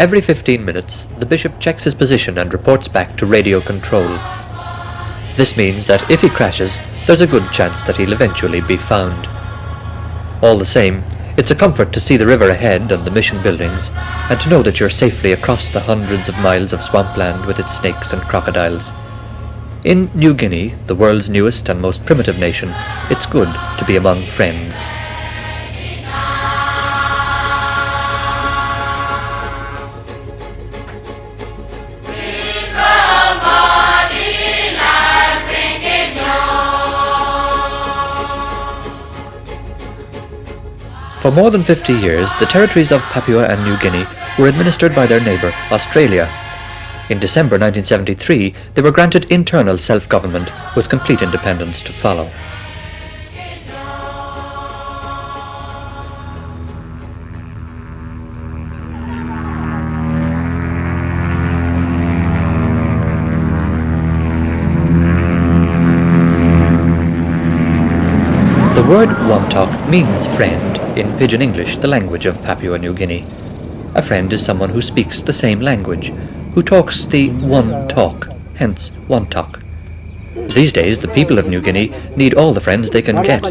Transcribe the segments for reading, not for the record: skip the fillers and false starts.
Every 15 minutes, the bishop checks his position and reports back to radio control. This means that if he crashes, there's a good chance that he'll eventually be found. All the same, it's a comfort to see the river ahead and the mission buildings, and to know that you're safely across the hundreds of miles of swampland with its snakes and crocodiles. In New Guinea, the world's newest and most primitive nation, it's good to be among friends. For more than 50 years, the territories of Papua and New Guinea were administered by their neighbour, Australia. In December 1973, they were granted internal self-government with complete independence to follow. The word wantok means friend in Pidgin English, the language of Papua New Guinea. A friend is someone who speaks the same language, who talks the one talk, hence wantok. These days, the people of New Guinea need all the friends they can get.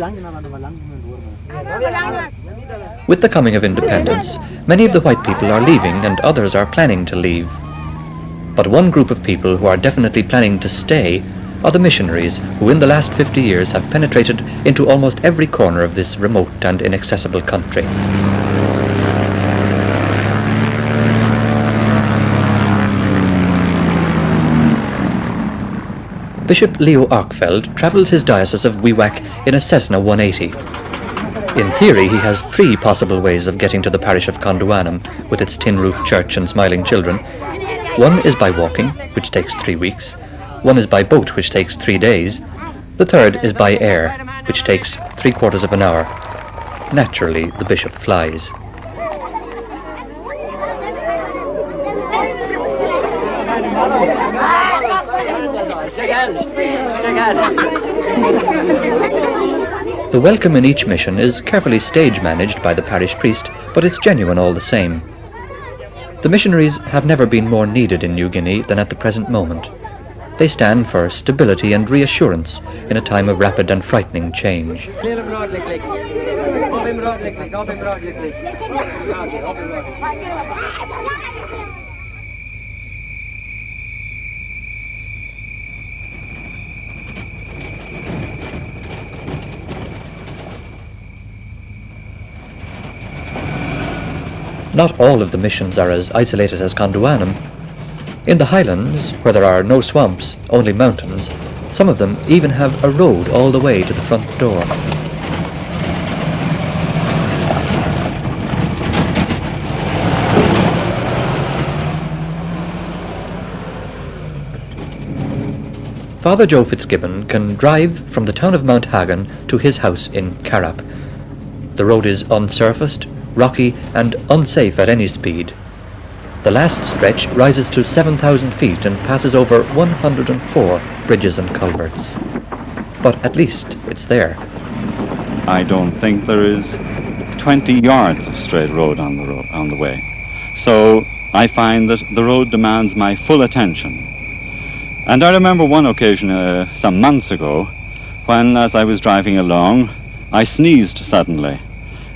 With the coming of independence, many of the white people are leaving and others are planning to leave. But one group of people who are definitely planning to stay are the missionaries who in the last 50 years have penetrated into almost every corner of this remote and inaccessible country. Bishop Leo Arkfeld travels his diocese of Wewak in a Cessna 180. In theory, he has 3 possible ways of getting to the parish of Conduanum with its tin-roofed church and smiling children. One is by walking, which takes 3 weeks. One is by boat, which takes 3 days. The third is by air, which takes 3/4 of an hour. Naturally, the bishop flies. The welcome in each mission is carefully stage managed by the parish priest, but it's genuine all the same. The missionaries have never been more needed in New Guinea than at the present moment. They stand for stability and reassurance in a time of rapid and frightening change. Not all of the missions are as isolated as Conduanum. In the highlands, where there are no swamps, only mountains, some of them even have a road all the way to the front door. Father Joe Fitzgibbon can drive from the town of Mount Hagen to his house in Karap. The road is unsurfaced, rocky and unsafe at any speed. The last stretch rises to 7,000 feet and passes over 104 bridges and culverts. But at least it's there. I don't think there is 20 yards of straight road on the way. So I find that the road demands my full attention. And I remember one occasion some months ago when, as I was driving along, I sneezed suddenly.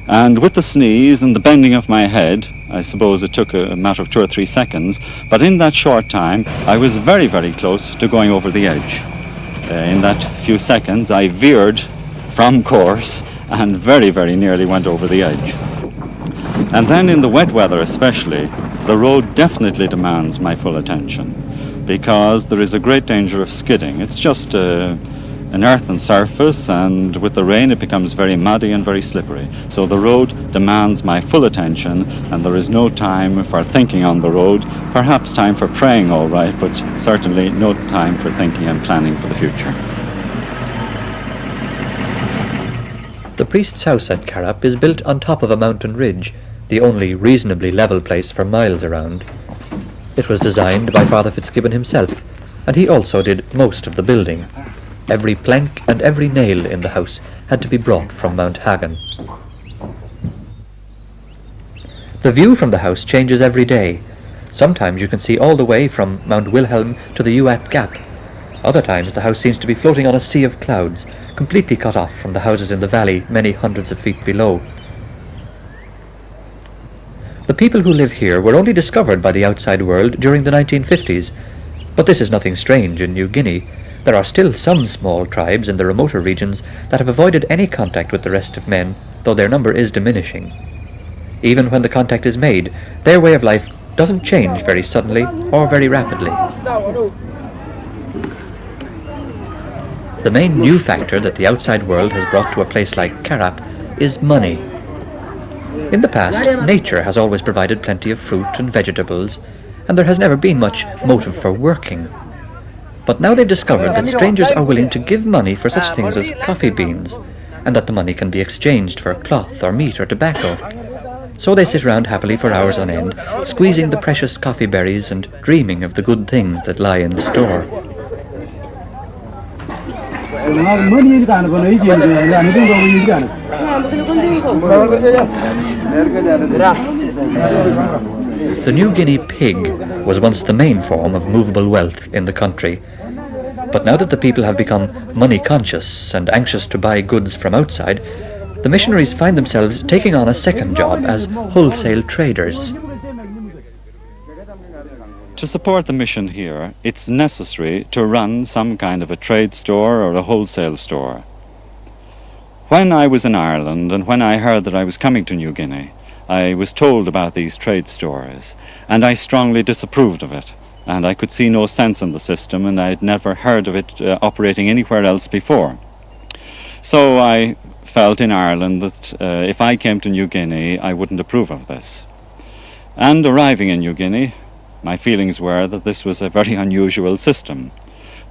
And with the sneeze and the bending of my head, I suppose it took a matter of 2 or 3 seconds, but in that short time, I was very, very close to going over the edge. In that few seconds, I veered from course and very, very nearly went over the edge. And then in the wet weather especially, the road definitely demands my full attention, because there is a great danger of skidding. It's just an earthen surface, and with the rain it becomes very muddy and very slippery. So the road demands my full attention, and there is no time for thinking on the road. Perhaps time for praying, all right, but certainly no time for thinking and planning for the future. The priest's house at Karap is built on top of a mountain ridge, the only reasonably level place for miles around. It was designed by Father Fitzgibbon himself, and he also did most of the building. Every plank and every nail in the house had to be brought from Mount Hagen. The view from the house changes every day. Sometimes you can see all the way from Mount Wilhelm to the Uat Gap. Other times the house seems to be floating on a sea of clouds, completely cut off from the houses in the valley many hundreds of feet below. The people who live here were only discovered by the outside world during the 1950s, but this is nothing strange in New Guinea. There are still some small tribes in the remoter regions that have avoided any contact with the rest of men, though their number is diminishing. Even when the contact is made, their way of life doesn't change very suddenly or very rapidly. The main new factor that the outside world has brought to a place like Karap is money. In the past, nature has always provided plenty of fruit and vegetables, and there has never been much motive for working. But now they've discovered that strangers are willing to give money for such things as coffee beans, and that the money can be exchanged for cloth or meat or tobacco. So they sit around happily for hours on end, squeezing the precious coffee berries and dreaming of the good things that lie in store. The New Guinea pig was once the main form of movable wealth in the country. But now that the people have become money conscious and anxious to buy goods from outside, the missionaries find themselves taking on a second job as wholesale traders. To support the mission here, it's necessary to run some kind of a trade store or a wholesale store. When I was in Ireland and when I heard that I was coming to New Guinea, I was told about these trade stores, and I strongly disapproved of it. And I could see no sense in the system, and I had never heard of it operating anywhere else before. So I felt in Ireland that if I came to New Guinea, I wouldn't approve of this. And arriving in New Guinea, my feelings were that this was a very unusual system.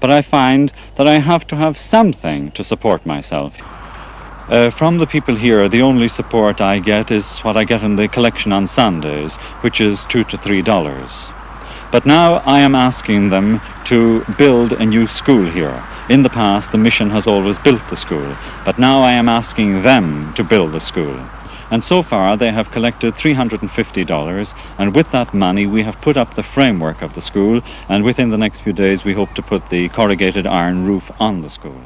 But I find that I have to have something to support myself. From the people here, the only support I get is what I get in the collection on Sundays, which is $2 to $3. But now I am asking them to build a new school here. In the past, the mission has always built the school, but now I am asking them to build the school. And so far they have collected $350, and with that money we have put up the framework of the school, and within the next few days we hope to put the corrugated iron roof on the school.